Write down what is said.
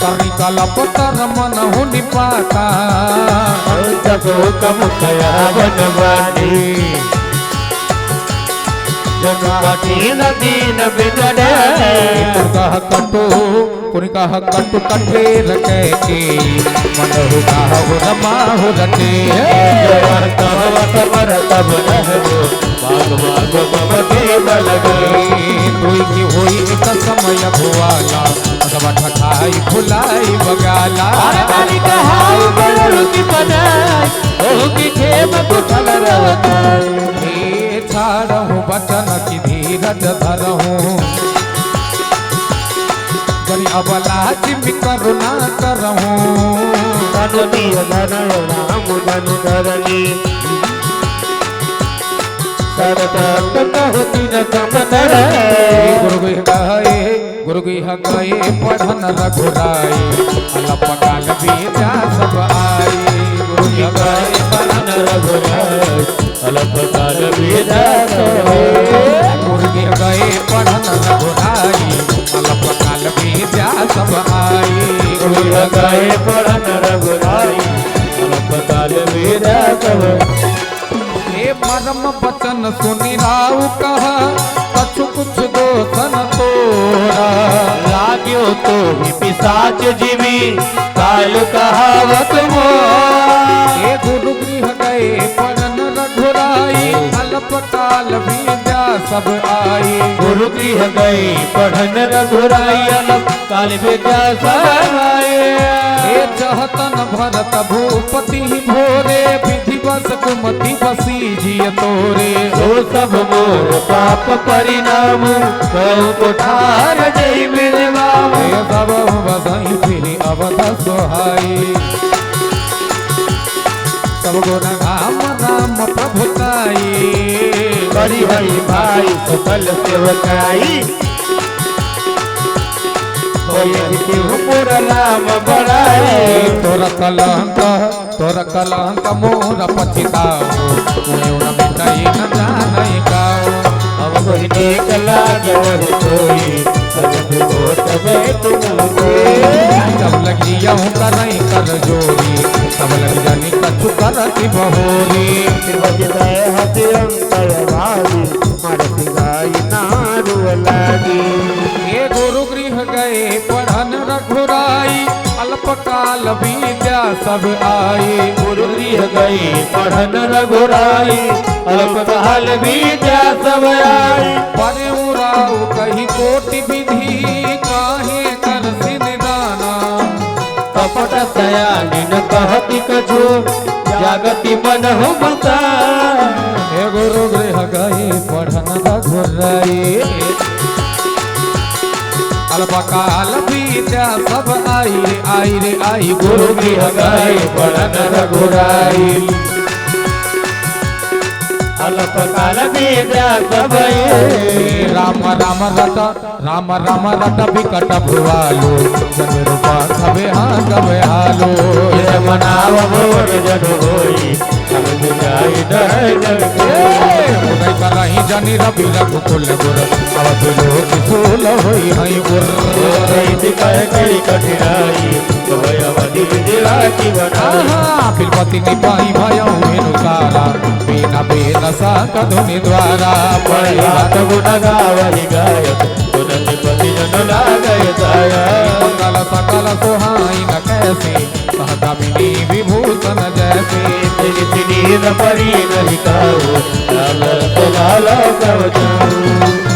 करी कलपतर मन हुनि पाता जब कम कया बनवानी जन्माटीन दीन बिगड़े कुनिकाह कटु कठेर के मन हुआ रमा हो रटे तब तब रहबो बाग बाग बमके बलगे तुई की होई एक समय भुआला अथवा ठठाई फुलाई बगाला अरे काली कहाई बड़ू की बनाई ओ की खेम कुशल रहताई छाड़हूँ बचन की धीरज धरहूँ जरी अबला चिमी करुणा करहूँ धनुनी धनय राम धनु धरनी सरदत्त कहती न कमतर गुरु गुह गए पढ़न रघुराई अलपकाल बीजा सब आई गुरु गए पढ़न रघुराई अलपकाल बीजा गुरु गए पढ़न रघुराई अलपकाल बीजा सब आई गुरु गए पढ़न रघुराई अलपकाल बीजा सब हे परम बचन सुनि राउ कहा कछु कुछ दोसन तोरा लाग्यो तो भी पिशाच जीवी काल कहावत मोरा हे गुरु गृह गए पढ़न रघुराई अलपकाल बीजा सब आई गुरु गृह गए पढ़न रघुराई अलपकाल बीजा सब आई हे चहतन भरत भूपति भोरे विधिवत कुमति बसी जिय तोरे तो सब मोर पाप परिणाम कौ कोठार जय बिरवाम हे सब बसई फिर अवध सोहाई सब गुण राम राम प्रभुताई करी हरि भाई सकल सेवकाई मोर नाम बढ़ाए तोरा कलंक मोर पछिताओ न मिटाई न जानै गाओ अब कोई देख लागे कोई सब तबे तुमको सब लगी यहूँ करई कर जोरी सब लग जानी कछु करती बहोरी बजदाय हति अंतर भागी मरती गाय नारू लागी हे गुरु गृह गए पढ़न रघुराई अल्पकाल बीजा सब आई गुरु गृह गई पढ़न रघुराई अल्पकाल बीजा सब आई परे उराऊ कही कोटि विधि काहे कर सिनदाना कपट सयानी न कहती कछु जागति मन हो मता हे गुरु गृह गए पढ़न रघुराई अल्पकाल बीजा सब आई रे आई गुरु गृह गए पढ़न रघुराई अल्पकाल बीजा सब राम राम रट विकट भुआलो जन रूपा सबे हाँ गवे हालो मनाव मोर जन होई सब जाई डर उदय करही जनि रवि रघुकुल गुर अवध लोक सूल होई हई गुर कह करी कठिनाई भय अवधि दिलाकी बना बिलपति निपाई भयऊ हेनु सारा बिना बेन सा कधुनि द्वारा हाथ गुण गावहि गायक गुणपति जन लागय दाया मंगल सकल सुहाई न कैसे सहदामिनी विभूषण जैसे तिनी परी नहीं काऊ लाल कवच